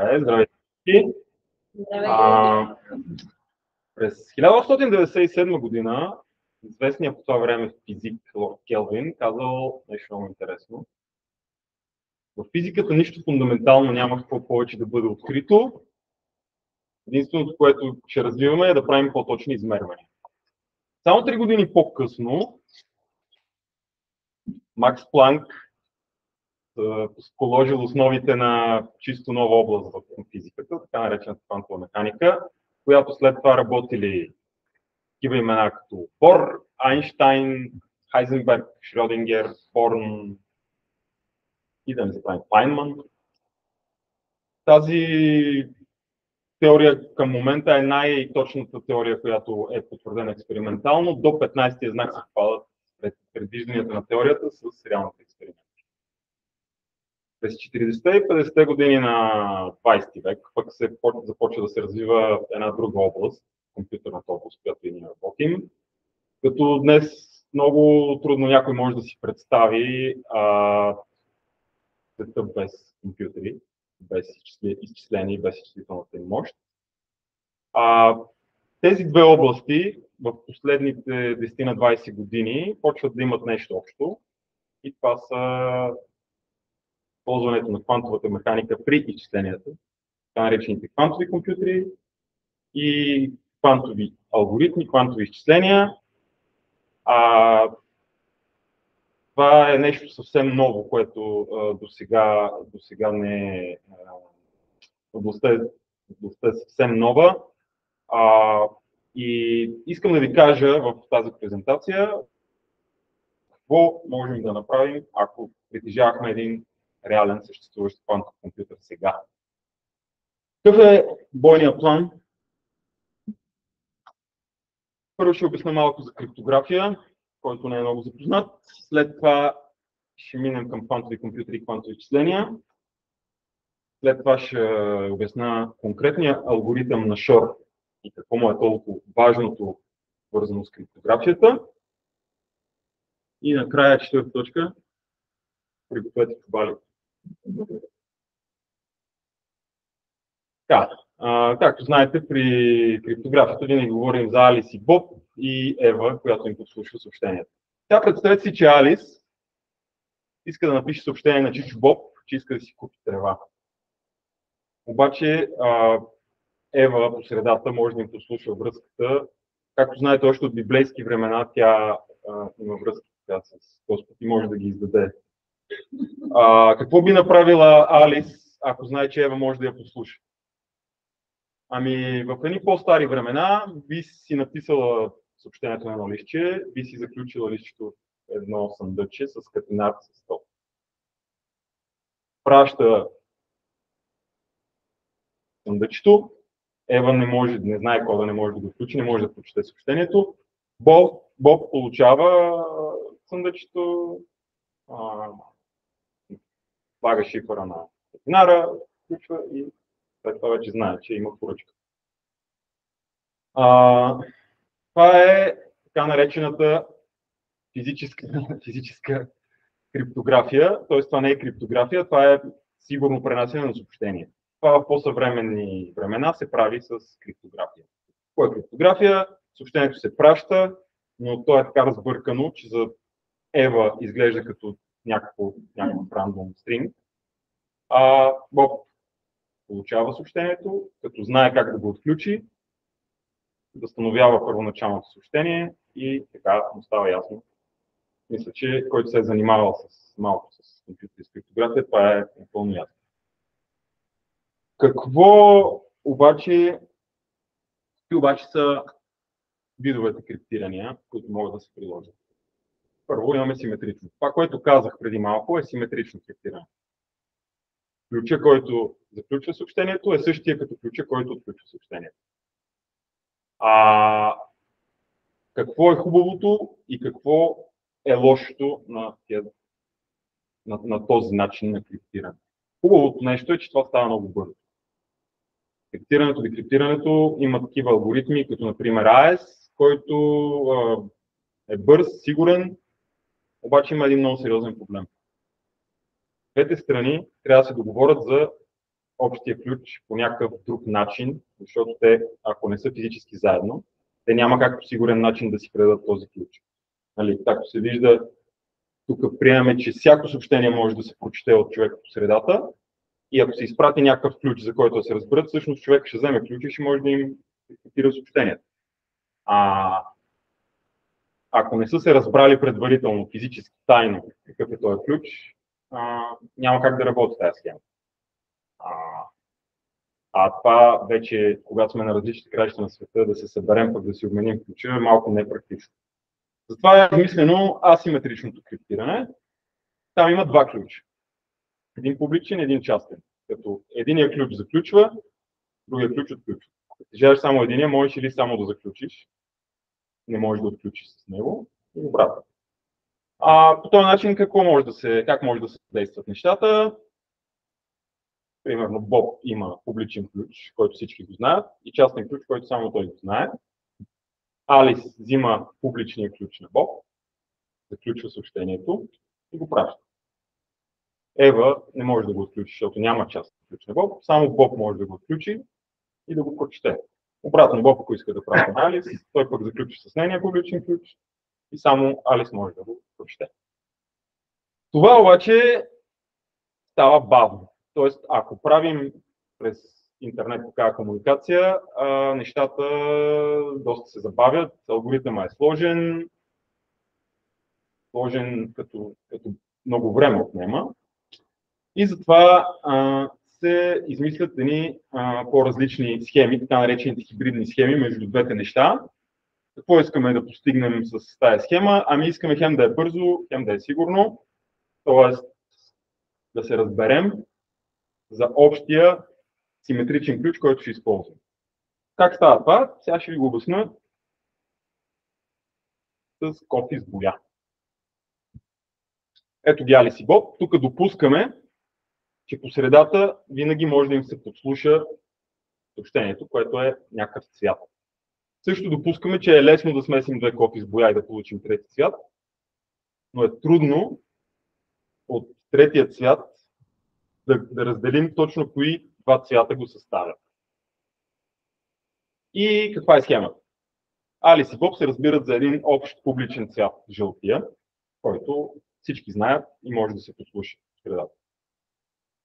Здравейте всички! През 1897 година известният по това време физик Лорд Келвин казал нещо много интересно. В физиката нищо фундаментално няма какво повече да бъде открито. Единственото, което ще развиваме е да правим по-точни измервания. Само 3 години по-късно Макс Планк положил основите на чисто нова област в физиката, така наречената квантова механика, която след това работили такива имена като Бор, Айнщайн, Хайзенберг, Шрьодингер, Борн и да не забравим Файнман. Тази теория към момента е най-точната теория, която е потвърдена експериментално. До 15-тия знак се попадат предвижданията на теорията с реалните експерименти. През 40-те и 50-те години на 20 век пък се започва да се развива една друга област, компютърната област, в която и ние работим. Като днес много трудно някой може да си представи света без компютъри, без изчисления и без изчислителната им мощ. Тези две области в последните 10 на 20 години почват да имат нещо общо и това са ползването на квантовата механика при изчисленията, така наречените квантови компютри и квантови алгоритми, квантови изчисления. Това е нещо съвсем ново, което до сега не е. Областта е съвсем нова. И искам да ви кажа в тази презентация какво можем да направим, ако притежавахме един реален съществуващ квантов компютър сега. Какъв е бойният план? Първо ще обясня малко за криптография, който не е много запознат. След това ще минем към квантови компютри и квантови изчисления. След това ще обясня конкретния алгоритъм на Шор и какво му е толкова важното, свързано с криптографията. И накрая четвърта точка. Пригответе чубали. Както знаете, при криптографията винаги говорим за Алис и Боб и Ева, която им подслушва съобщението. Тя представете си, че Алис иска да напише съобщение на Чичо Боб, че иска да си купи трева. Обаче Ева по средата може да им подслуша връзката. Както знаете, още от библейски времена тя има връзки с Господ и може да ги издаде. Какво би направила Алис, ако знае, че Ева може да я послуша? В едни по-стари времена би си написала съобщението на едно листче, би си заключила листчето в едно съндъче с катинар с стоп. Праща съндъчето, Ева не знае кода, не може да го включи, не може да прочете съобщението. Боб получава съндъчето, слага шифъра на катинара, включва и след това вече знае, че има поръчка. Това е така наречената физическа криптография, т.е. това не е криптография, това е сигурно пренасене на съобщение. Това в по-съвременни времена се прави с криптография. Кое е криптография? Съобщението се праща, но то е така разбъркано, че за Ева изглежда като някакъв рандом стринг. Боб получава съобщението, като знае как да го отключи, възстановява първоначалното съобщение и така му става ясно. Мисля, че който се е занимавал малко с компютър и с криптография, това е напълно ясно. Какво обаче са видовете криптирания, които могат да се приложат? Първо имаме симетрично. Това, което казах преди малко, е симетрично криптиране. Ключа, който заключва съобщението, е същия като ключа, който отключва съобщението. Какво е хубавото и какво е лошото на този начин на криптиране? Хубавото нещо е, че това става много бързо. Криптирането, декриптирането има такива алгоритми, като например AES, който е бърз, сигурен, обаче има един много сериозен проблем. Двете страни трябва да се договорят за общия ключ по някакъв друг начин, защото те, ако не са физически заедно, те няма как по сигурен начин да си предадат този ключ. Нали, както се вижда, тук приемаме, че всяко съобщение може да се прочете от човека по средата и ако се изпрати някакъв ключ, за който да се разберат, всъщност човек ще вземе ключ и ще може да им копира съобщението. Ако не са се разбрали предварително, физически тайно, какъв е този ключ, няма как да работи тази схема. Това вече, когато сме на различни краища на света, да се съберем, пък да си обменим ключа, е малко непрактично. Затова е измислено асиметричното криптиране. Там има два ключа. Един публичен, един частен. Като единия ключ заключва, другия ключ отключва. Ако ти желаеш само единия, можеш или само да заключиш, не можеш да отключиш с него и обратно. По този начин как може да се действат нещата? Примерно Боб има публичен ключ, който всички го знаят, и частен ключ, който само той го знае. Алис взима публичния ключ на Боб, заключва съобщението и го праща. Ева не може да го отключи, защото няма частен ключ на Боб, само Боб може да го отключи и да го прочете. Обратно Боб, ако иска да праща на Алис, той пък заключи с нейния публичен ключ и само Алис може да го прочете. Това обаче става бавно. Тоест, ако правим през интернет такава комуникация, нещата доста се забавят, алгоритъмът е сложен като много време отнема. И затова се измислят едни по-различни схеми, така наречените хибридни схеми между двете неща. Какво искаме да постигнем с тази схема? Искаме хем да е бързо, хем да е сигурно, т.е. да се разберем за общия симетричен ключ, който ще използвам. Как става това? Сега ще ви го обясня с кофи с боя. Ето ги Алис и Боб. Тук допускаме, че по средата винаги може да им се подслуша съобщението, което е някакъв цвят. Също допускаме, че е лесно да смесим две кофи с боя и да получим трети цвят, но е трудно от третия цвят да разделим точно кои два цвята го съставят. И каква е схемата? Алис и Боб се разбират за един общ публичен цвят, жълтия, който всички знаят и може да се послуша в средата.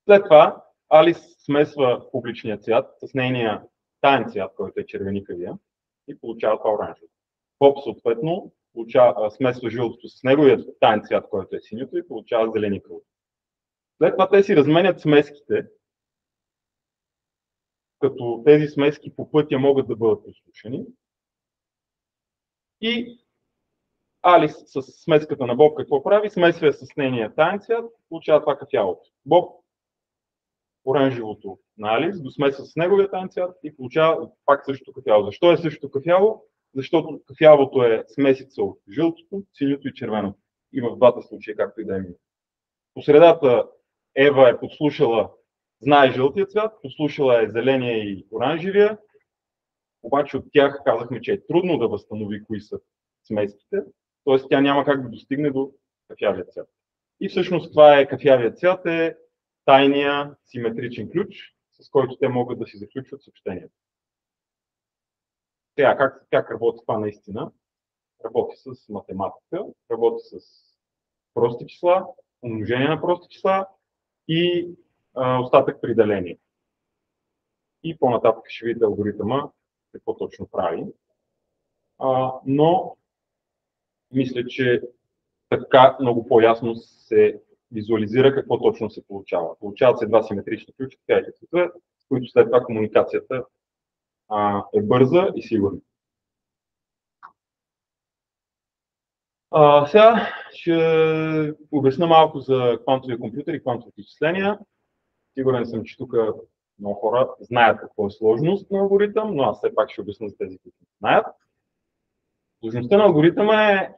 След това Алис смесва публичния цвят с нейния таен цвят, който е червеникавия, и получава това оранжево. Боб съответно смесва жълтото с неговия таен цвят, който е синьото, и получава зеленикаво. След това те си разменят смеските, като тези смески по пътя могат да бъдат послушани. И Алис с смеската на Боб какво прави? Смесва с нейния таен цвят, получава това кафявото. Боб оранжевото на Алис го смесва с неговия таен цвят и получава пак същото кафяво. Защо е същото кафяво? Защото кафявото е смесица от жълтото, синьото и червеното. И в двата случая, както и да е минало. По средата Ева е подслушала, знае жълтия цвят, подслушала е зеления и оранжевия, обаче от тях казахме, че е трудно да възстанови кои са смеските, т.е. тя няма как да достигне до кафявия цвят. И всъщност това е кафявия цвят, е тайния симетричен ключ, с който те могат да си заключват съобщението. Сега, как работи това наистина? Работи с математика, работи с прости числа, умножение на прости числа и остатък при деление. И по-нататък ще видите алгоритъма какво точно прави. Но мисля, че така много по-ясно се визуализира какво точно се получава. Получават се два симетрични ключа, с които след това комуникацията е бърза и сигурна. Сега ще обясня малко за квантовия компютър и квантовите изчисления. Сигурен съм, че тук много хора знаят какво е сложност на алгоритъм, но аз все пак ще обясня за тези, които не знаят. Сложността на алгоритъма е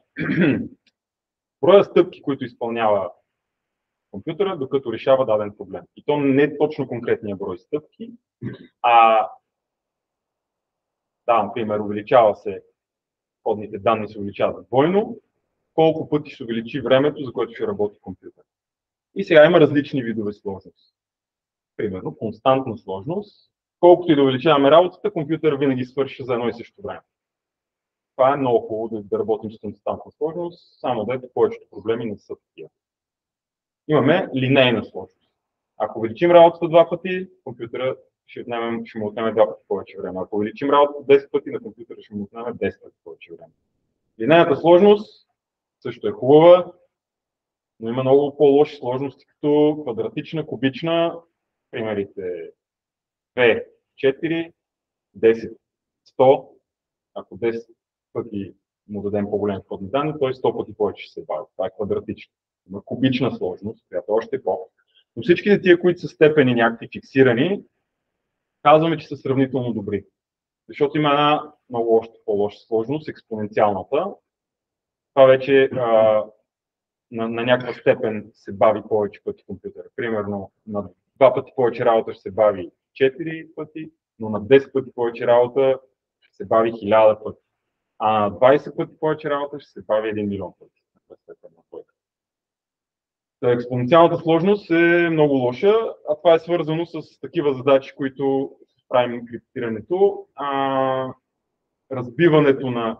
броя стъпки, които изпълнява компютъра, докато решава даден проблем. И то не е точно конкретния брой стъпки, например, увеличава се, входните данни се увеличават двойно, колко пъти ще увеличи времето, за което ще работи компютър. И сега има различни видове сложност. примерно, константна сложност. Колкото и да увеличаваме работата, компютър винаги свърши за едно и също време. Това е много хубаво да работим с константна сложност, само да повечето проблеми не са такива. Имаме линейна сложност. Ако увеличим работата 2 пъти, компютъра ще му отнеме 2 пъти повече време. Ако увеличим работата 10 пъти, на компютъра ще му отнеме 10 пъти повече време. Линейната сложност също е хубава, но има много по-лоши сложности, като квадратична, кубична, примерите 2, 4, 10, 100, ако 10 пъти му дадем по-големи входни данни, той 100 пъти повече ще се бави. Това е квадратична. Има кубична сложност, която още е по. Но всичките тия, които са степени някакви фиксирани, казваме, че са сравнително добри. Защото има една много още по-лоша сложност, експоненциалната. Това вече на някаква степен се бави повече пъти компютър. Примерно на 2 пъти повече работа ще се бави 4 пъти, но на 10 пъти повече работа ще се бави 1000 пъти. А на 20 пъти повече работа ще се бави 1 милион пъти. Експоненциалната сложност е много лоша, а това е свързано с такива задачи, които правим криптирането. Разбиването на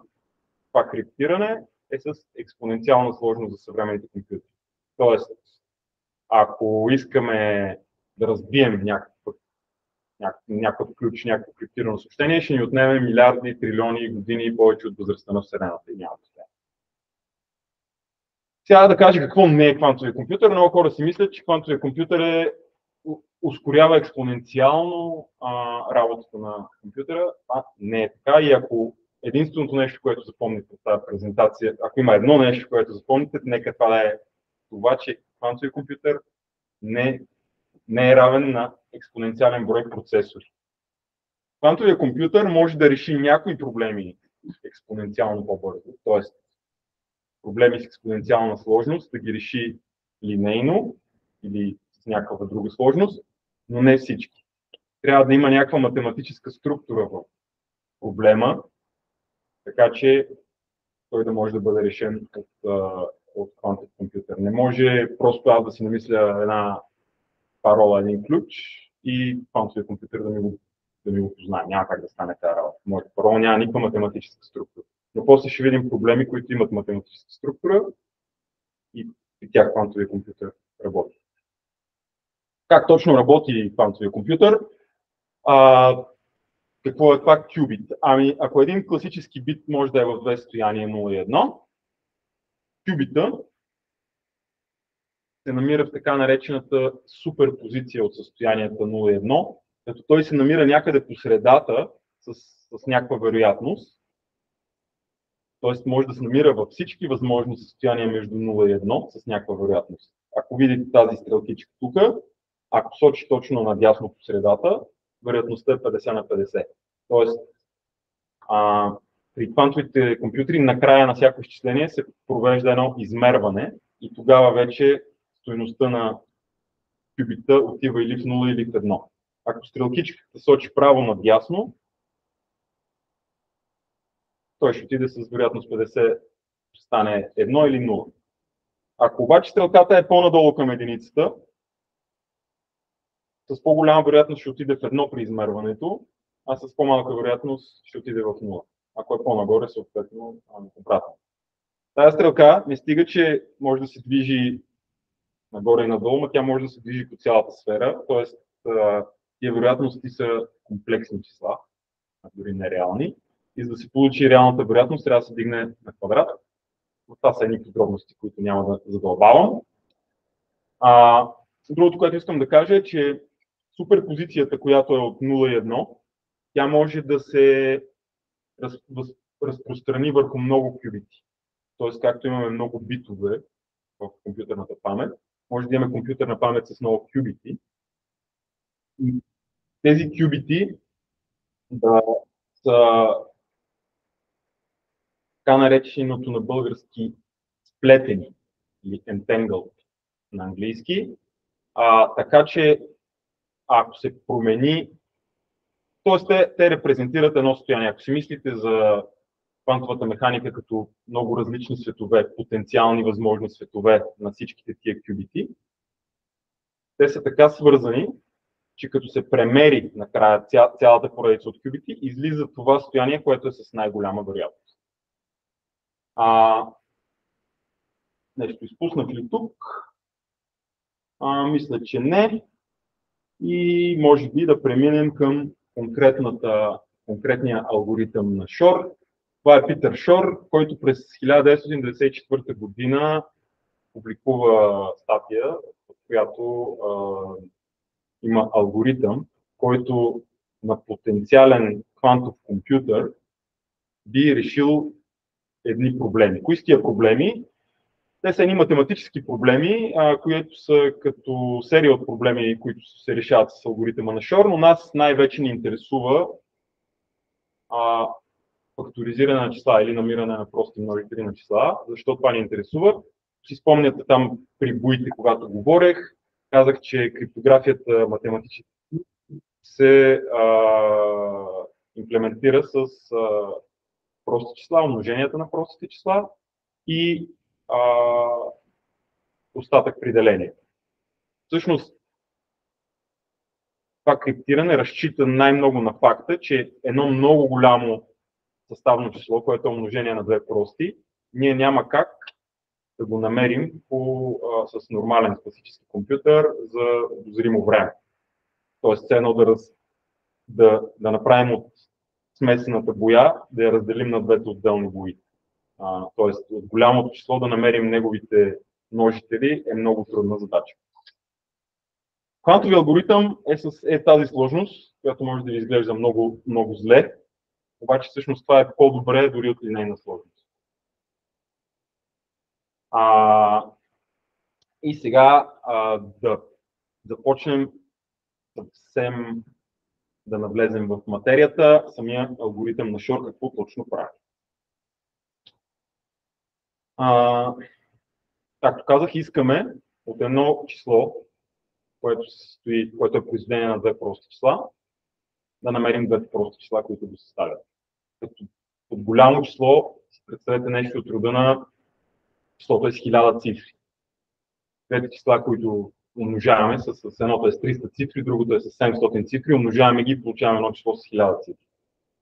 това криптиране е с експоненциална сложност за съвременните компютри. Тоест, ако искаме да разбием някакъв ключ, някакво криптирано съобщение, ще ни отнеме милиарди, трилиони години и повече от възрастта на Вселената и няма да. Сега да кажа какво не е квантовия компютър. Много хора си мислят, че квантовия компютър ускорява експоненциално работата на компютъра. Това не е така и ако единственото нещо, което запомните от тази презентация, ако има едно нещо, което запомните, нека това да е това, че квантовия компютър не е равен на експоненциален брой процесори. Квантовия компютър може да реши някои проблеми експоненциално по-бързо, т.е. проблеми с експоненциална сложност, да ги реши линейно или с някаква друга сложност, но не всички. Трябва да има някаква математическа структура в проблема, така че той да може да бъде решен от квантов компютър. Не може просто аз да си намисля една парола, един ключ и квантовия компютър да ми го познае. Няма как да стане тази работа. Моята парола няма никаква математическа структура. Но после ще видим проблеми, които имат математическа структура и тях квантовия компютър работи. Как точно работи квантовия компютър? Какво е това кюбит? Ами, ако един класически бит може да е в две състояния 0 и 1, кюбита се намира в така наречената суперпозиция от състоянията 0 и 1, като той се намира някъде по средата с някаква вероятност. Т.е. може да се намира във всички възможни състояния между 0 и 1 с някаква вероятност. Ако видите тази стрелкичка тук, ако сочи точно надясно по средата, вероятността е 50 на 50. Тоест, при квантовите компютри на края на всяко изчисление се провежда едно измерване и тогава вече стойността на кюбита отива или в 0, или в 1. Ако стрелкичката сочи право надясно, той ще отиде с вероятност 50, ще стане 1 или 0. Ако обаче стрелката е по-надолу към единицата, с по-голяма вероятност ще отиде в 1 при измерването, а с по-малка вероятност ще отиде в 0. Ако е по-нагоре, съответно обратно. Тая стрелка не стига, че може да се движи нагоре и надолу, но тя може да се движи по цялата сфера, т.е. тия вероятности са комплексни числа, дори нереални. И за да се получи реалната вероятност, трябва да се дигне на квадрат. Това са едни подробности, които няма да задълбавам. Другото, което искам да кажа е, че суперпозицията, която е от 0 и 1, тя може да се разпространи върху много кюбити. Тоест, както имаме много битове в компютърната памет, може да имаме компютърна памет с много кюбити. И тези кюбити да са така нареченото на български сплетени или entangled на английски. Така че ако се промени, т.е. те репрезентират едно състояние. Ако си мислите за квантовата механика като много различни светове, потенциални възможни светове на всичките тия кюбити, те са така свързани, че като се премери накрая цялата поредица от кюбити, излиза това състояние, което е с най-голяма вероятност. Нещо изпуснах ли тук? Мисля, че не. И може би да преминем към конкретния алгоритъм на Шор. Това е Питър Шор, който през 1994 година публикува статия, в която има алгоритъм, който на потенциален квантов компютър би решил едни проблеми. Кои са тия проблеми? Те са едни математически проблеми, които са като серия от проблеми, които се решават с алгоритъма на Шор, но нас най-вече ни интересува факторизиране на числа или намиране на прости множители на числа. Защо това ни интересува? Си спомняте там при боите, когато говорех, казах, че криптографията математически се имплементира с прости числа, умноженията на простите числа и остатък при деление. Всъщност, това криптиране разчита най-много на факта, че едно много голямо съставно число, което е умножение на две прости, ние няма как да го намерим с нормален класически компютър за обозримо време. Тоест, едно да направим от смесената боя, да я разделим на двете отделни бои. Тоест, от голямото число да намерим неговите множители е много трудна задача. Квантовия алгоритъм е тази сложност, която може да ви изглежда много, много зле, обаче всъщност това е по-добре дори от линейна сложност. И сега да започнем съвсем да навлезем в материята, самия алгоритъм на Шор какво точно прави. Както казах, искаме от едно число, което е произведение на две прости числа, да намерим двете прости числа, които го съставят. От голямо число, представете нещо от рода на числото е с 1000 цифри. Двете числа, които умножаваме с едното е с 300 цифри, другото е с 700 цифри, умножаваме ги и получаваме едно число с 1000 цифри.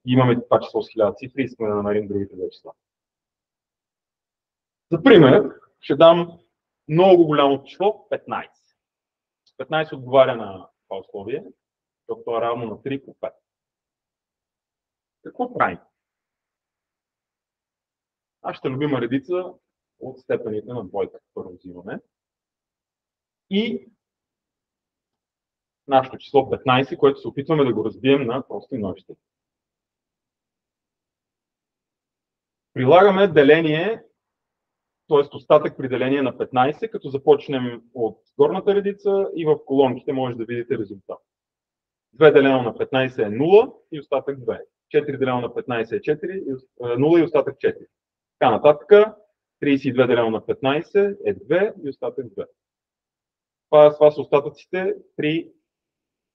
И имаме това число с 1000 цифри и искаме да намерим другите две числа. За пример, ще дам много голямо число 15. 15 отговаря на това условие, защото е равно на 3 по 5. Какво правим? Нашата любима редица от степените на двойка първо взимаме. И нашето число 15, което се опитваме да го разбием на прости множители. Прилагаме деление, т.е. остатък при деление на 15, като започнем от горната редица и в колонките може да видите резултат. 2 делено на 15 е 0 и остатък 2. 4 делено на 15 е 0 и остатък 4. Така нататък, 32 делено на 15 е 2 и остатък 2. Това са остатъците при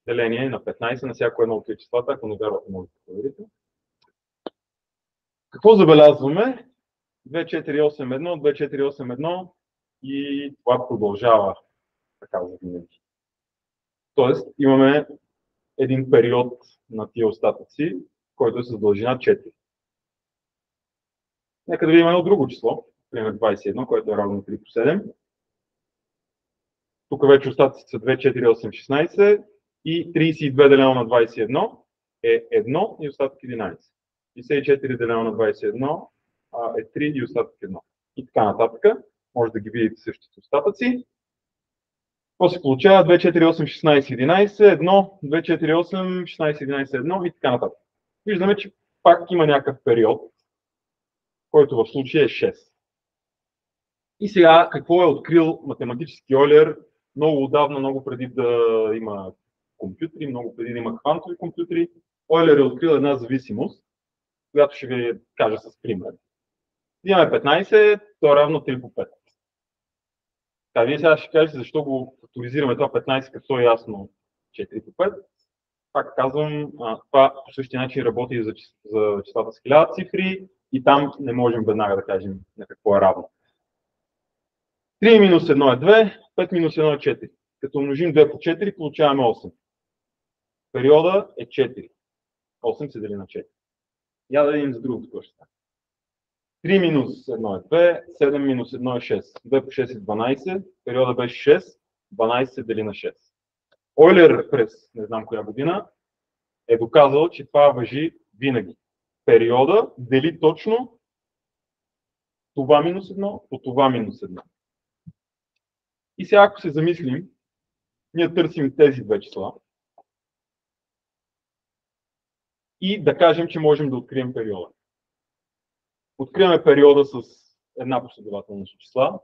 деление на 15 на всяко едно от тези числата, ако не вярвате, може да проверите. Какво забелязваме? 2481, 2481 и това продължава така за винаги. Тоест имаме един период на тия остатъци, който е с дължина 4. Нека да видим едно друго число, например 21, което е равно 3 по 7. Тук вече остатъците са 2, 4, 8, 16 и 32 делено на 21 е 1 и остатък 11. 54 делено на 21 е 3 и остатък 1. И така нататък. Може да ги видите същите остатъци. Какво се получава? 2, 4, 8, 16, 11, 1, 2, 4, 8, 16, 11, 1 и така нататък. Виждаме, че пак има някакъв период, който в случая е 6. И сега какво е открил математически Ойлер много отдавна, много преди да има компютри, много преди да има квантови компютри. Ойлер е открил една зависимост, която ще ви кажа с пример. Имаме 15, то е равно 3 по 5. Вие сега ще кажете защо го факторизираме това 15, като е ясно 4 по 5. Пак казвам, това по същия начин работи за числата с 1000 цифри и там не можем веднага да кажем на какво е равно. 3 минус 1 е 2, 5 минус 1 е 4. Като умножим 2 по 4, получаваме 8. Периода е 4. 8 се дели на 4. Я да видим за другото какво ще стане. 3 минус 1 е 2, 7 минус 1 е 6. 2 по 6 е 12, периода беше 6, 12 се дели на 6. Ойлер през не знам коя година е доказал, че това важи винаги. Периода дели точно това минус 1 по това минус 1. И сега ако се замислим, ние търсим тези две числа и да кажем, че можем да открием периода. Откриваме периода с една последователност от числа.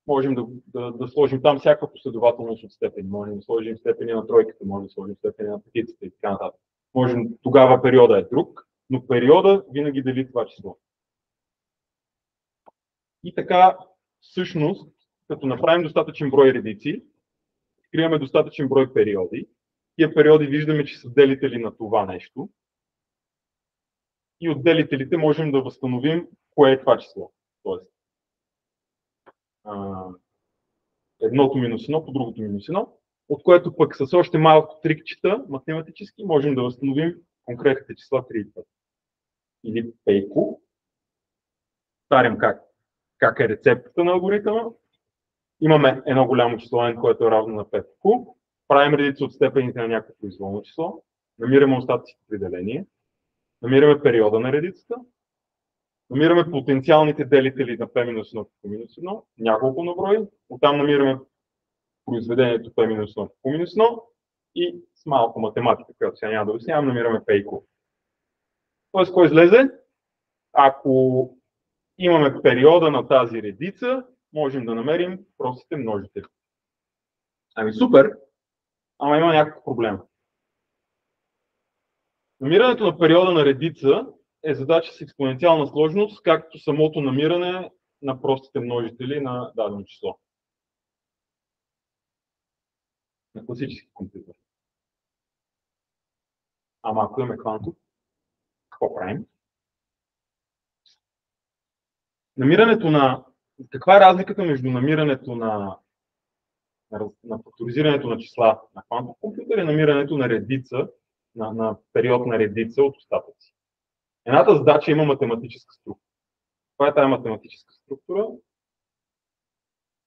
Можем да сложим там всяка последователност от степени. Можем да сложим степени на тройката, можем да сложим степени на петицата и така нататък. Тогава периода е друг, но периода винаги дели това число. И така, всъщност, като направим достатъчен брой редици, откриваме достатъчен брой периоди. Тия периоди виждаме, че са делители на това нещо. И от делителите можем да възстановим кое е това число. Тоест, едното минус едно по другото минус едно, от което пък с още малко трикчета математически можем да възстановим конкретните числа 3 и 5. Или пейко. Повтарям как е рецептата на алгоритъма. Имаме едно голямо число n, което е равно на 5 q. Правим редица от степените на някакво произволно число. Намираме остатъците при деление. Намираме периода на редицата. Намираме потенциалните делители на p-1 по -1, няколко на брой. Оттам намираме произведението p-1 по -1 и с малко математика, която сега няма да обяснявам, намираме p и q. Тоест, кой излезе? Ако имаме периода на тази редица, можем да намерим простите множители. Ами супер, ама има някакъв проблем. Намирането на периода на редица е задача с експоненциална сложност, както самото намиране на простите множители на дадено число. На класически компютър. Ама ако имаме квантов, какво правим? Намирането на... Каква е разликата между намирането на факторизирането на числа на квантов компютър и намирането на редица, на период на редица от остатъци? Едната задача има математическа структура. Това е тази математическа структура.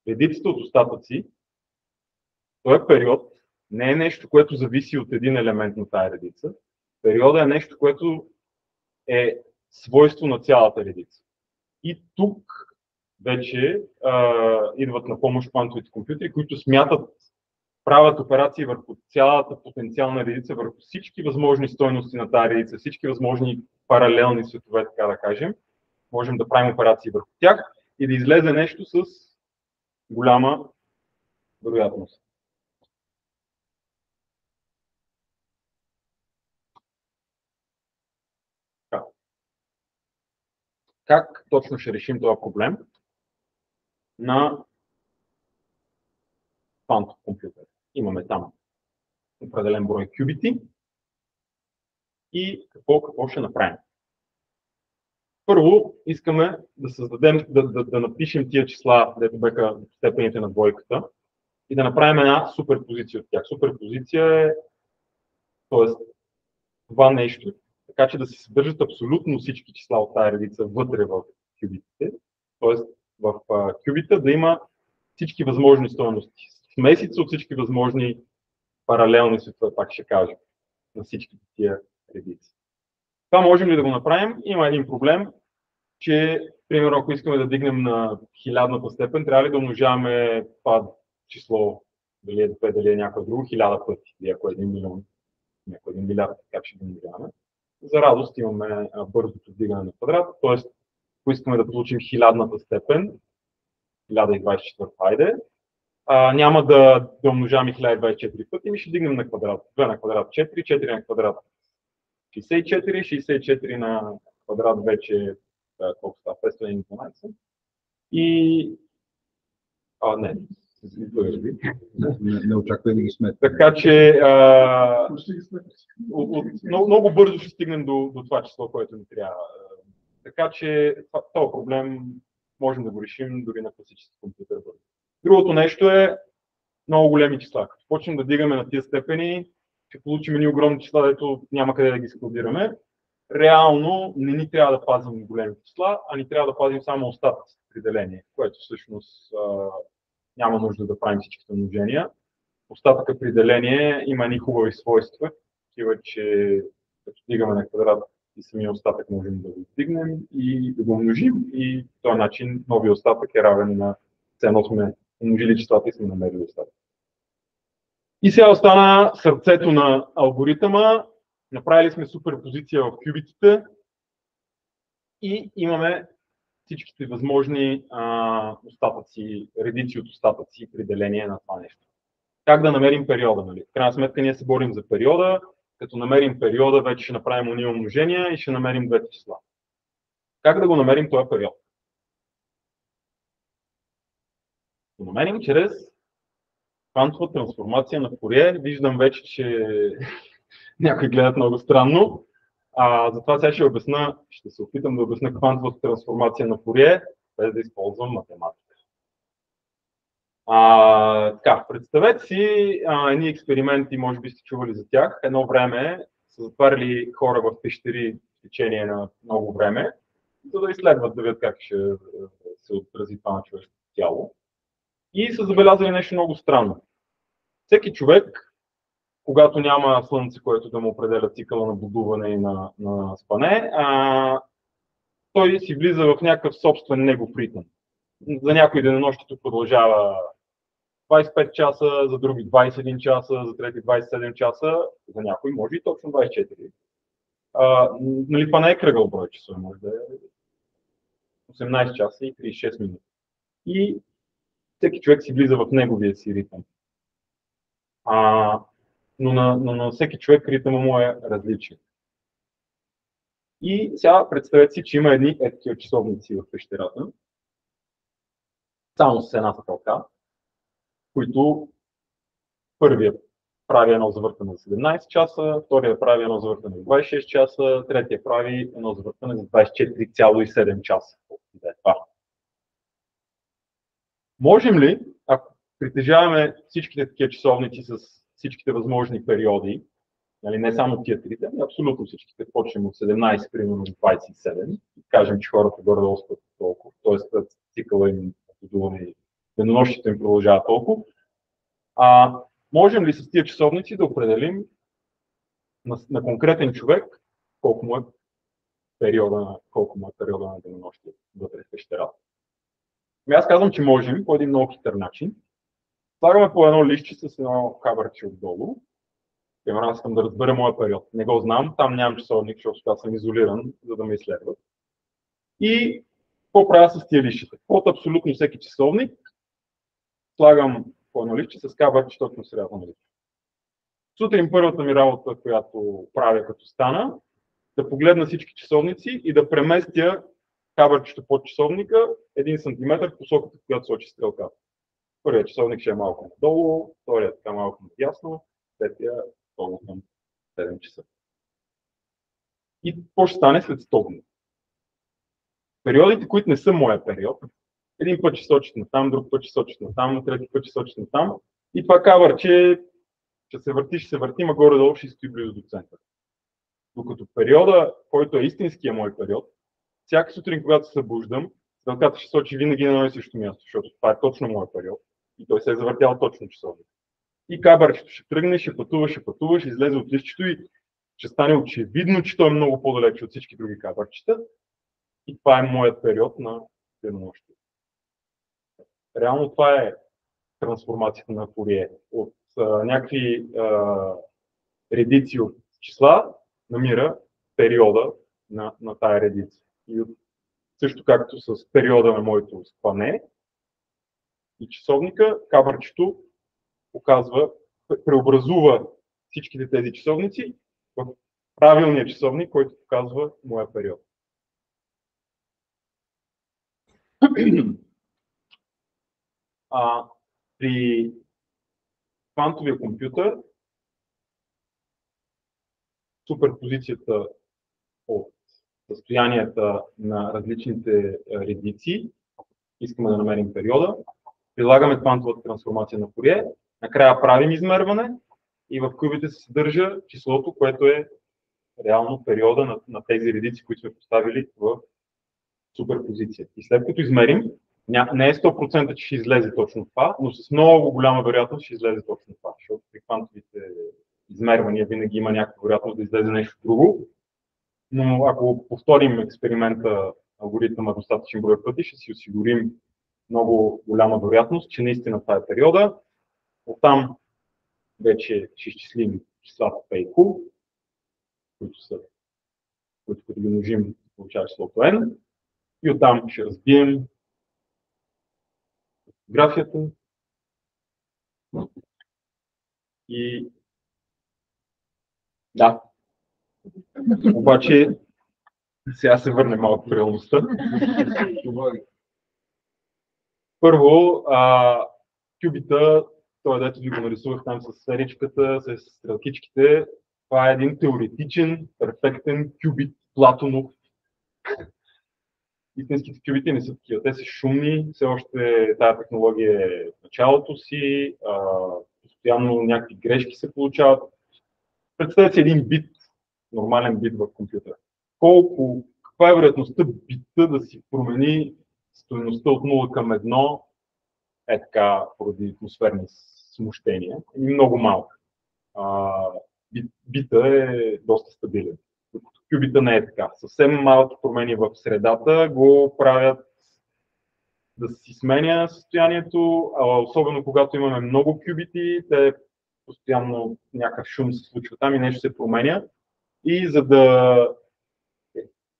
Редицата от остатъци, този период не е нещо, което зависи от един елемент на тази редица. Периода е нещо, което е свойство на цялата редица. И тук вече идват на помощ квантовите компютри, които смятат, правят операции върху цялата потенциална редица, върху всички възможни стойности на тази редица, всички възможни паралелни светове, така да кажем. Можем да правим операции върху тях и да излезе нещо с голяма вероятност. Как точно ще решим този проблем на квантов компютър? Имаме там определен брой кюбити и какво ще направим? Първо искаме да създадем, да напишем тия числа, дето бяха степените на двойката и да направим една суперпозиция от тях. Суперпозиция е, т.е. това нещо, така че да се съдържат абсолютно всички числа от тази редица вътре в кюбитите, т.е. в кюбита да има всички възможни стойности. Смесица от всички възможни паралелни светове, пак ще кажа, на всички тия редици. Това можем ли да го направим? Има един проблем, че, примерно, ако искаме да дигнем на 1000-та степен, трябва ли да умножаваме това число, дали е 2, дали е някое друго, 1000 пъти, или ако е 1 милион, някой 1 милиард, как ще го умножаваме. За радост имаме бързото вдигане на квадрат, т.е. ако искаме да получим 1000-та степен, 1024, айде, няма да умножаваме 1024 пъти, ми ще дигнем на квадрат. 2 на квадрат 4, 4 на квадрат 64, 64 на квадрат вече колко става? 512. И... не. Не очаквай да ги сметна. Така че много бързо ще стигнем до това число, което ни трябва. Така че този проблем можем да го решим дори на класически компютър. Другото нещо е много големи числа. Като почнем да дигаме на тия степени, ще получим едни огромни числа, дето няма къде да ги складираме. Реално не ни трябва да пазим големи числа, а ни трябва да пазим само остатъците при деление, което всъщност няма нужда да правим всичките умножения. Остатъка при деление има едни хубави свойства, такива, че като стигаме на квадрат и самия остатък можем да го вдигнем и да го умножим и по този начин новия остатък е равен на ценно сме умножили числата и сме намерили остатък. И сега остана сърцето на алгоритъма. Направили сме суперпозиция в кюбитите и имаме всичките възможни остатъци, редици от остатъци при деление на това нещо. Как да намерим периода? Нали? В крайна сметка ние се борим за периода. Като намерим периода, вече ще направим уния умножения и ще намерим двете числа. Как да го намерим този период? Го намерим чрез квантова трансформация на Фурие. Виждам вече, че някои гледат много странно. Затова сега ще се опитам да обясня квантовата трансформация на Фурие, без да използвам математика. Представете си едни експерименти, може би сте чували за тях. Едно време са затваряли хора в пещери в течение на много време, за да изследват, да видят как ще се отрази това на човешкото тяло. И са забелязали нещо много странно. Всеки човек, когато няма слънце, което да му определя цикъла на будуване и на спане, той си влиза в някакъв собствен негов ритъм. За някой денонощието продължава 25 часа, за други 21 часа, за трети 27 часа, за някой може и точно 24. Нали, това не е кръгъл брой часове, може да е 18 часа и 36 минути. И всеки човек си влиза в неговия си ритъм. Но на всеки човек ритъмът му е различен. И сега представете си, че има едни такива часовници в пещерата, само с една светълка, които първият прави едно завъртане за 17 часа, вторият прави едно завъртане за 26 часа, третия прави едно завъртане за 24,7 часа. Можем ли, ако притежаваме всичките такива часовници с всичките възможни периоди, нали, не само тия трите, ами абсолютно всичките, почнем от 17, примерно до 27, кажем, че хората горе-долу спят толкова, т.е. цикъла им и денонощите им продължава толкова, можем ли с тия часовници да определим на конкретен човек колко му е периода на денонощие вътре в пещерата? Аз казвам, че можем по един много хитър начин. Слагаме по едно листче с едно кабърче отдолу. Примерно аз искам да разбера моя период. Не го знам, там нямам часовник, защото аз съм изолиран, за да ме изследват. И какво правя с тия листчета? От абсолютно всеки часовник слагам по едно листче с кабърче точно средата на листче. Сутрин първата ми работа, която правя като стана, да погледна всички часовници и да преместя кабърчето под часовника 1 см в посоката, в която сочи стрелката. Първият часовник ще е малко надолу, вторият така малко надясно, третия долу към 7 часа. И какво ще стане след 100 дни? Периодите, които не са моя период, един път ще сочат на там, друг път ще сочат на там, трети път ще сочат на там, и това кабърче ще се върти, ма горе-долу ще стои близо до центъра. Докато периода, който е истинския мой период, всяка сутрин, когато се събуждам, стрелката ще сочи винаги на едно и също място, защото това е точно моят период и той се е завъртял точно часовник. И кабърчето ще тръгне, ще пътува, ще излезе от листчето и ще стане очевидно, че той е много по-далече от всички други кабърчета. И това е моят период на денонощие. Реално това е трансформацията на Фурие. От някакви редици от числа намира периода на тая редица. И също както с периода на моето спане и часовника, кабърчето преобразува всичките тези часовници в правилния часовник, който показва моя период. При квантовия компютър суперпозицията от състоянията на различните редици, искаме да намерим периода, прилагаме квантовата трансформация на Фурие, накрая правим измерване и в кюбите се съдържа числото, което е реално периода на тези редици, които сме поставили в суперпозиция. И след като измерим, не е 100% че ще излезе точно това, но с много голяма вероятност ще излезе точно това, защото при квантовите измервания винаги има някаква вероятност да излезе нещо друго. Но ако повторим експеримента, алгоритъма достатъчен брой пъти, ще си осигурим много голяма вероятност, че наистина това е периода. Оттам вече ще изчислим числата P и Q, които като ги множим, получава числото N. И оттам ще разбием графията и да. Обаче сега се върне малко в реалността. Първо, кюбита, той дето ви го нарисувах там с сферичката, с стрелкичките, това е един теоретичен, перфектен кюбит, Платонов. Истинските кюбити не са такива, те са шумни, все още тази технология е в началото си, постоянно някакви грешки се получават. Представете си един бит, нормален бит в компютъра. Каква е вероятността бита да си промени стойността от 0 към 1, е така, поради атмосферни смущения, и много малка. Бита е доста стабилен. Кюбита не е така. Съвсем малки промени в средата го правят да си сменя състоянието, особено когато имаме много кюбити, те постоянно някакъв шум се случва там и нещо се променя. И за да...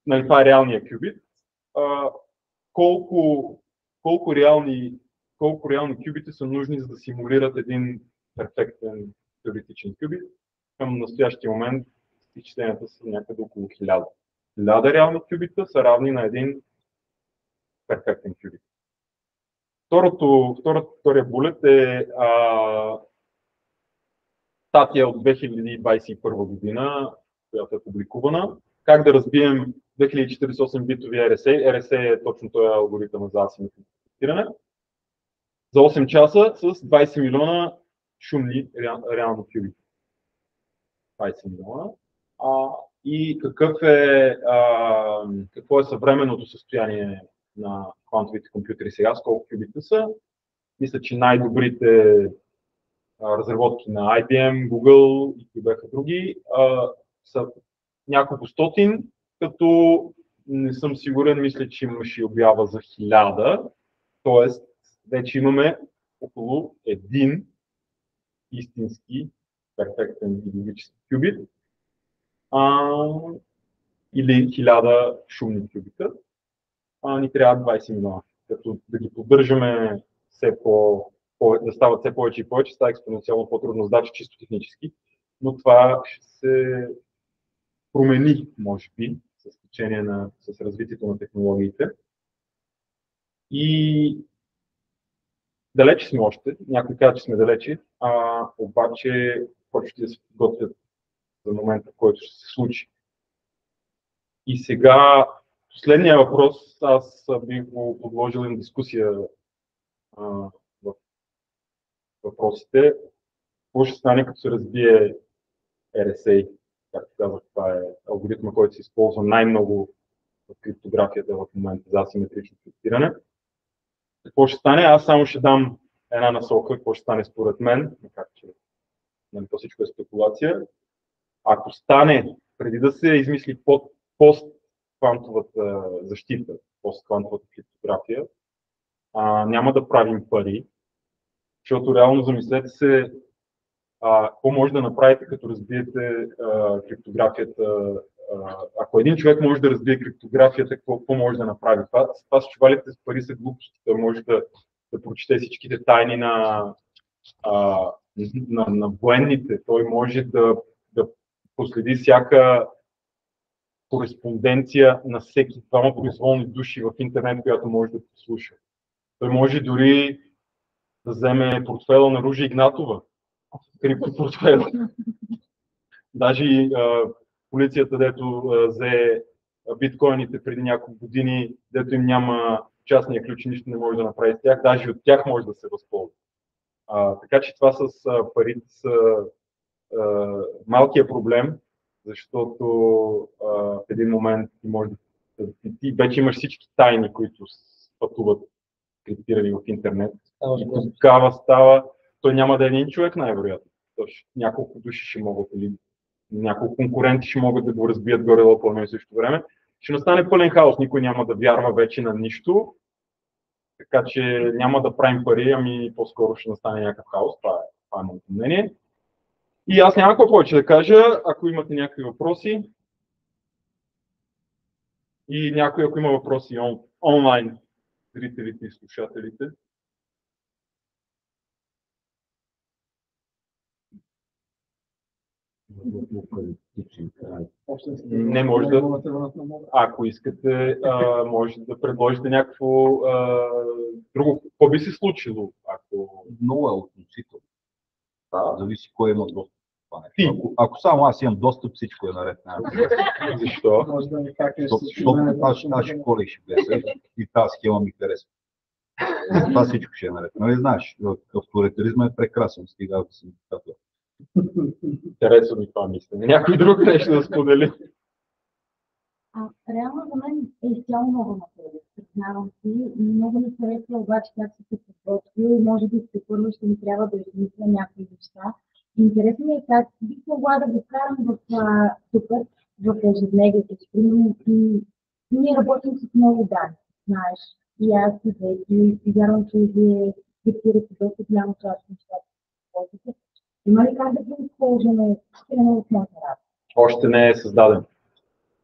Нали, това е реалният кюбит. Колко реални кюбити са нужни, за да симулират един перфектен теоретичен кюбит? Към настоящия момент изчисленията са някъде около 1000. 1000 реални кюбита са равни на един перфектен кюбит. Втория булет е статия от 2021 година, която е публикувана. Как да разбием 2048-битови RSA. RSA е точно този алгоритъм за асиметрично тестиране. За 8 часа с 20 милиона шумни реално кюбити. 20 милиона. И какво е съвременното състояние на квантовите компютри сега, с колко кюбита са? Мисля, че най-добрите разработки на IBM, Google и бяха други са няколко стотин, като не съм сигурен, мисля, че имаше обява за 1000, т.е. вече имаме около един истински перфектен логически кюбит или 1000 шумни кюбита. Ни трябва 20 милиона. Като да ги поддържаме да стават все повече и повече, става експоненциално по-трудна задача, чисто технически, но това ще се промени, може би, с развитието на технологиите. И далече сме още, някои казват, че сме далече, обаче почти да се подготвят за момента, в който ще се случи. И сега, последния въпрос, аз бих го подложил на дискусия в въпросите. Какво ще стане, като се разбие RSA? Както казах, това е алгоритма, който се използва най-много в криптографията в момента за асиметрично криптиране. Какво ще стане? Аз само ще дам една насока, какво ще стане според мен, макар че то всичко е спекулация. Ако стане, преди да се измисли пост-квантовата защита, пост-квантовата криптография, няма да правим пари, защото реално замислете се какво може да направите, като разбиете криптографията. Ако един човек може да разбие криптографията, какво може да направи? Това с чувалите с пари са глупости. Той може да прочете всичките тайни на военните. Той може да последи всяка кореспонденция на всеки двама произволни души в интернет, която може да послуша. Той може дори да вземе портфела на Ружа Игнатова, криптопортфела. Даже полицията, дето взе биткоините преди няколко години, дето им няма частния ключ и нищо не може да направи с тях, даже от тях може да се възползва. Така че това с парите са малкият проблем, защото в един момент ти вече имаш всички тайни, които пътуват криптирани в интернет. И тогава той няма да е един човек най-вероятно. Няколко души ще могат, или няколко конкуренти ще могат да го разбият горе-долу по едно и също време. Ще настане пълен хаос, никой няма да вярва вече на нищо, така че няма да правим пари, ами по-скоро ще настане някакъв хаос. Това е моето мнение. И аз няма какво повече да кажа, ако имате някакви въпроси. И някой, ако има въпроси онлайн, зрителите и слушателите. Не може да. Ако искате, може да предложите някакво друго. Какво би се случило? Много е относително. Зависи кой има достъп. Ако само аз имам достъп, всичко е наред. Защо? Защото аз ще коля ще влезе и тази схема ми харесва. Това всичко ще е наред. Нали знаеш, авторитаризма е прекрасен, стига да съм диктатор. Интересно ми това мислене. Някой друг нещо да сподели? Реално за мен е изцяло много напредък. Признавам си, много ми харесва обаче как се подготвил и може би се първо ще ми трябва да измисля някои неща. Интересно ми е как бих могла да го карам в ежедневието си. Ние работим с много данни, знаеш. И аз и вярвам, че вие диктирате доста голяма част от нещата. Има ли как да го използваме в моята работа? Още не е създаден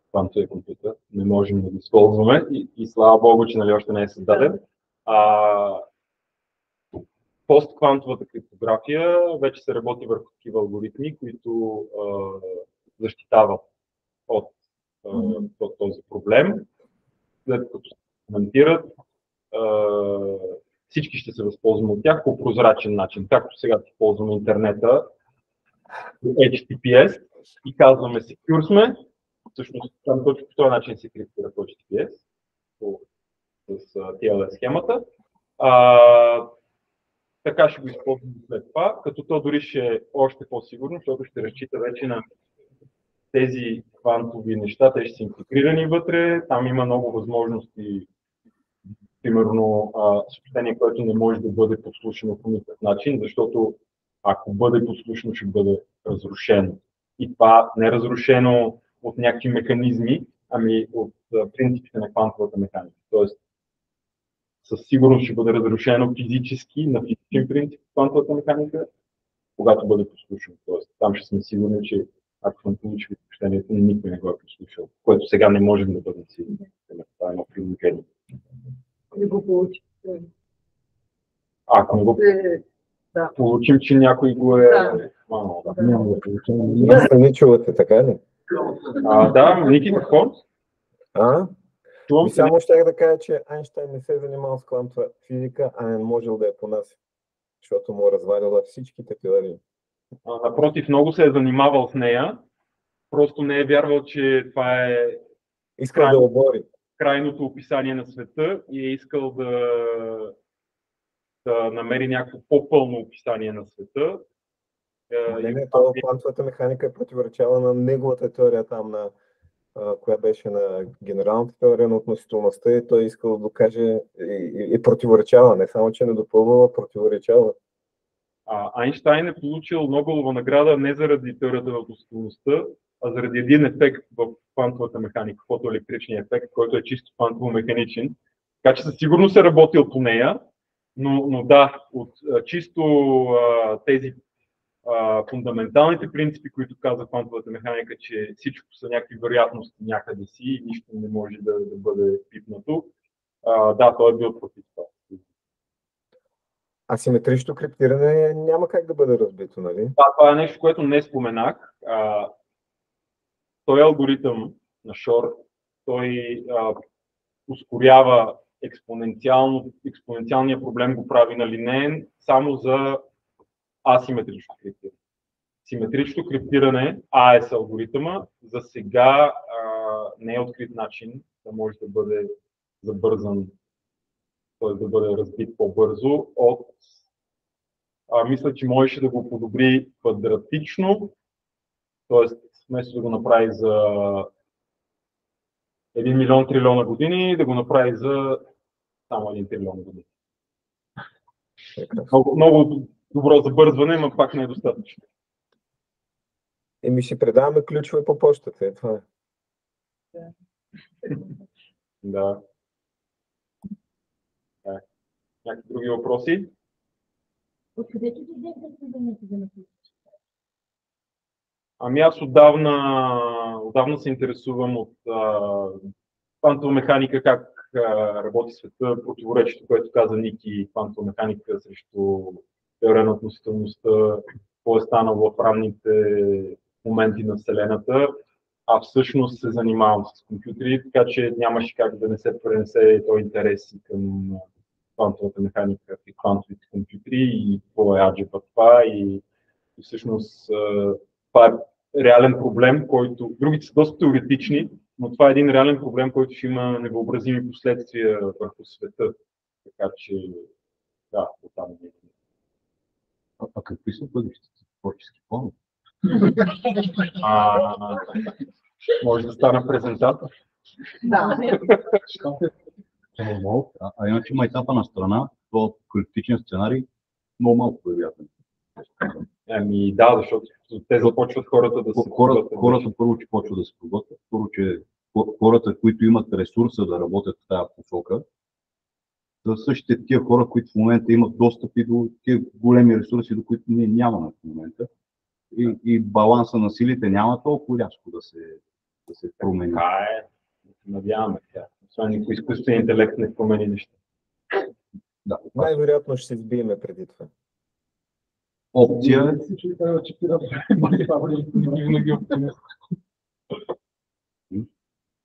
квантовия компютър. Не можем да го използваме и слава Богу, че още не е създаден. Постквантовата криптография вече се работи върху такива алгоритми, които защитават от този проблем. След като се коментират, всички ще се възползваме от тях по прозрачен начин. Както сега използваме интернета, HTTPS и казваме secure сме, всъщност там точно по този начин се криптира по HTTPS, с TLS схемата. Така ще го използваме след това, като то дори ще е още по-сигурно, защото ще разчита вече на тези квантови неща, те ще са интегрирани вътре, там има много възможности, примерно съобщение, което не може да бъде подслушано по никакъв начин, защото ако бъде подслушано, ще бъде разрушено. И това не е разрушено от някакви механизми, ами от принципите на квантовата механика. Тоест, със сигурност ще бъде разрушено физически, на физичен принцип квантовата механика, когато бъде послушано. Тоест, там ще сме сигурни, че ако сме получили съобщението, никой не го е послушал, което сега не можем да бъдем сигурни. Това е едно приложение. Не го получи. Ако не го получим, че някой го е хванал. Няма да получим. Не чувате, така ли? Да, Ники, какво? Само щях да кажа, че Айнщайн не се е занимавал с квантова физика, а не можел да я понася, защото му е развалила всичките теории. Напротив, много се е занимавал с нея, просто не е вярвал, че това е искал да обори крайното описание на света и е искал да намери някакво по-пълно описание на света. Това квантовата механика е противоречала на неговата теория там, коя беше на генералната теория на относителността и той искал да докаже и противоречава, не само, че не допълва, а противоречава. Айнщайн е получил Нобелова награда не заради теорията на относителността, а заради един ефект в квантовата механика, фотоелектричния ефект, който е чисто квантово-механичен. Така че със сигурност е работил по нея, но да, от чисто тези фундаменталните принципи, които казва квантовата механика, че всичко са някакви вероятности някъде си и нищо не може да бъде пипнато. Да, той е бил против това. Асиметрично криптиране няма как да бъде разбито, нали? Да, това е нещо, което не споменах. Той е алгоритъм на Шор, той ускорява експоненциалния проблем го прави на линеен само за асиметрично криптиране. Симетрично криптиране, AES алгоритъма, за сега не е открит начин да може да бъде забързан, т.е. да бъде разбит по-бързо от мисля, че можеше да го подобри квадратично, т.е. вместо да го направи за 1 милион трилиона години, да го направи за само 1 трилион години. Много добро забързване, но пак не е достатъчно. Ще предаваме ключове по почтата. Това е. Да. Някакви други въпроси? Откъде ти дойде интересуването за написане? Ами аз отдавна се интересувам от квантова механика, как работи света, противоречието, което каза Ники, квантова механика срещу теория на относителността, какво е станало в ранните моменти на Вселената, а всъщност се занимавам с компютри, така че нямаше как да не се пренесе този интерес към квантовата механика и квантовите компютри и какво е алгебра това и всъщност това е реален проблем, който другите са доста теоретични, но това е един реален проблем, който ще има невъобразими последствия върху света. Така че, да, оттам е. А какви са бъдещите творчески планове? Може да стана презентатор. Да. А иначе майтапа на страна, то критичен сценарий, много малко вероятен. Ами да, защото те започват хората да се Хората първо, че почват да се подготвят, първо, че хората, които имат ресурса да работят в тази посока, са същите тия хора, които в момента имат достъпи до тия големи ресурси, до които ние нямаме в момента. И баланса на силите няма толкова рязко да се промени. Това е, надяваме тя. Освен никой изкуствен интелект не промени неща. Да, най-вероятно ще се сбиеме преди това. Опция.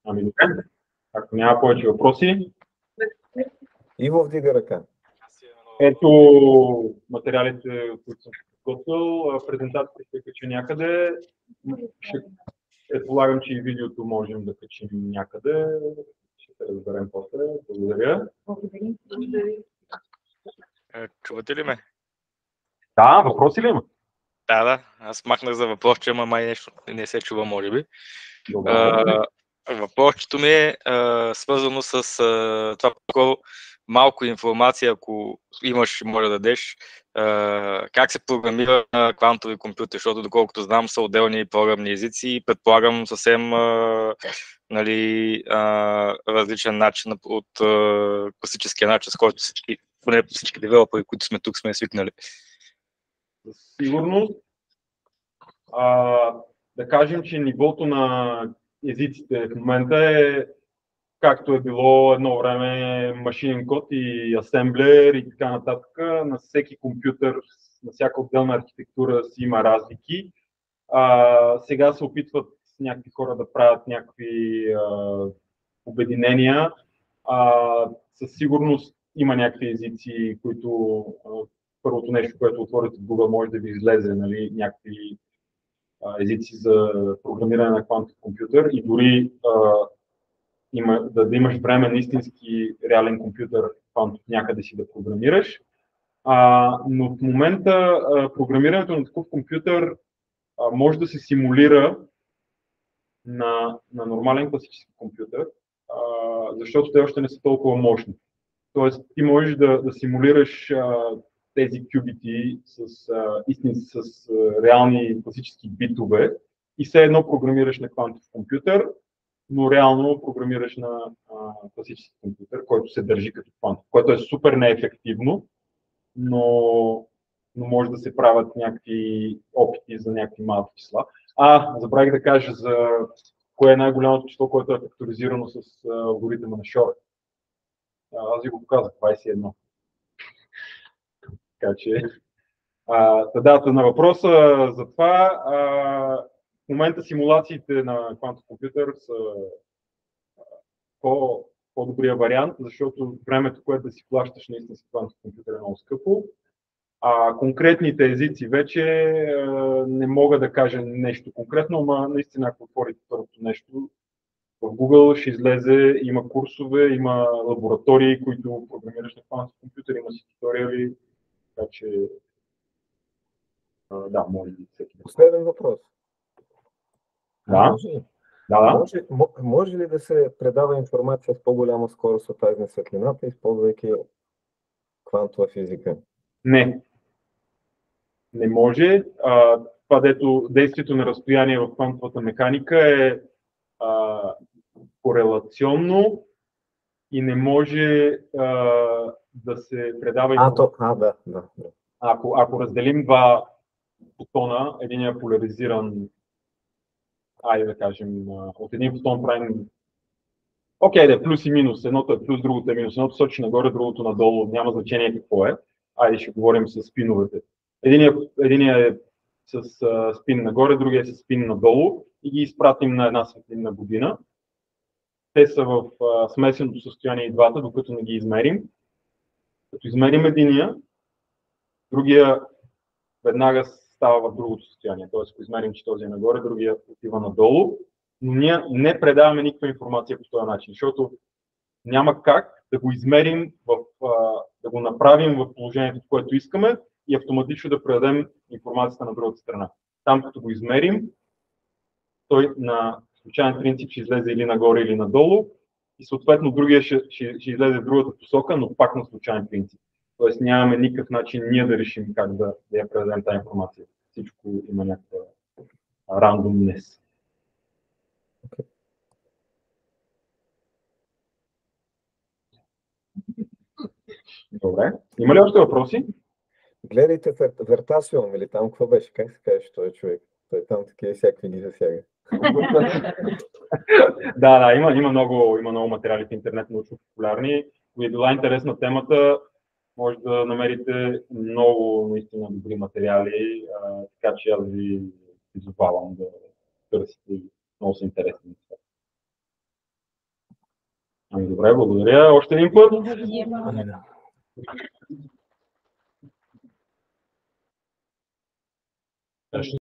Ами добре. Ако няма повече въпроси. Иво вдига ръка. Ето материалите, които съм подготвил. Презентацията ще кача някъде. Предполагам, че и видеото можем да качим някъде. Ще се разберем после. Благодаря. Чувате ли ме? Да, въпроси ли има? Да. Аз махнах за въпрос, че май нещо не се чува, може би. Въпросчето ми е свързано с това по-скоро малко информация, ако имаш, може да дадеш, как се програмира на квантови компютри, защото доколкото знам са отделни програмни езици и предполагам съвсем различен начин от класическия начин, с който поне всички девелопери, които сме тук, сме свикнали. Със сигурност. Да кажем, че нивото на езиците в момента е както е било едно време машинен код и асемблер и така нататък. На всеки компютър, на всяка отделна архитектура си има разлики. Сега се опитват някакви хора да правят някакви обединения. Със сигурност има някакви езици, които първото нещо, което отворите в Google, може да ви излезе, нали, някакви езици за програмиране на квантов компютър и дори да имаш време на истински реален компютър квантов някъде си да програмираш. Но в момента програмирането на такъв компютър може да се симулира на нормален класически компютър, защото те още не са толкова мощни. Тоест ти можеш да симулираш тези кюбити с реални класически битове и все едно програмираш на квантов компютър, но реално програмираш на класически компютър, който се държи като квантов, което е супер неефективно, но може да се правят някакви опити за някакви малки числа. Забравих да кажа за кое е най-голямото число, което е факторизирано с алгоритъма на Шор. Аз ви го показах, 21. Така че, дата на въпроса за това, в момента симулациите на квантов компютър са по-добрия вариант, защото времето, което да си плащаш наистина с квантов компютър е много скъпо. Конкретните езици вече не мога да кажа нещо конкретно, но наистина, ако отворите първото нещо, в Google ще излезе, има курсове, има лаборатории, които програмираш на квантов компютър, има си туториали, така че Да, може би всеки. Последен въпрос. Да, Може ли? да. Може ли да се предава информация с по-голяма скорост от тази на светлината, използвайки квантова физика? Не. Не може. Това, дето действието на разстояние в квантовата механика е корелационно и не може да се предава информация. Да. Ако разделим два фотона, единия е поляризиран, айде да кажем, от един фотон правим окей, плюс и минус. Едното е плюс, другото е минус. Едното сочи нагоре, другото надолу. Няма значение какво е. Айде ще говорим с спиновете. Единия е с спин нагоре, другия е с спин надолу и ги изпратим на една светлинна година. Те са в смесеното състояние и двата, докато не ги измерим. Като измерим единия, другия веднага става в другото състояние. Тоест, ако измерим, че този е нагоре, другия отива надолу. Но ние не предаваме никаква информация по този начин, защото няма как да го измерим, да го направим в положението, в което искаме и автоматично да предадем информацията на другата страна. Там, като го измерим, той на случайен принцип ще излезе или нагоре, или надолу и съответно другия ще излезе в другата посока, но пак на случайен принцип. Тоест нямаме никакъв начин ние да решим как да я предадем тази информация. Всичко има някаква рандомнес. Добре. Има ли още въпроси? Гледайте Вертасиум или там какво беше? Как се казваше този човек? Той там такива всякакви ги засяга. Да, има много материали в интернет, научно популярни. Ако е била интересна темата, може да намерите много наистина добри материали, така че аз ви призовавам да търсите. Много са интересни. Ами добре, благодаря. Още един път.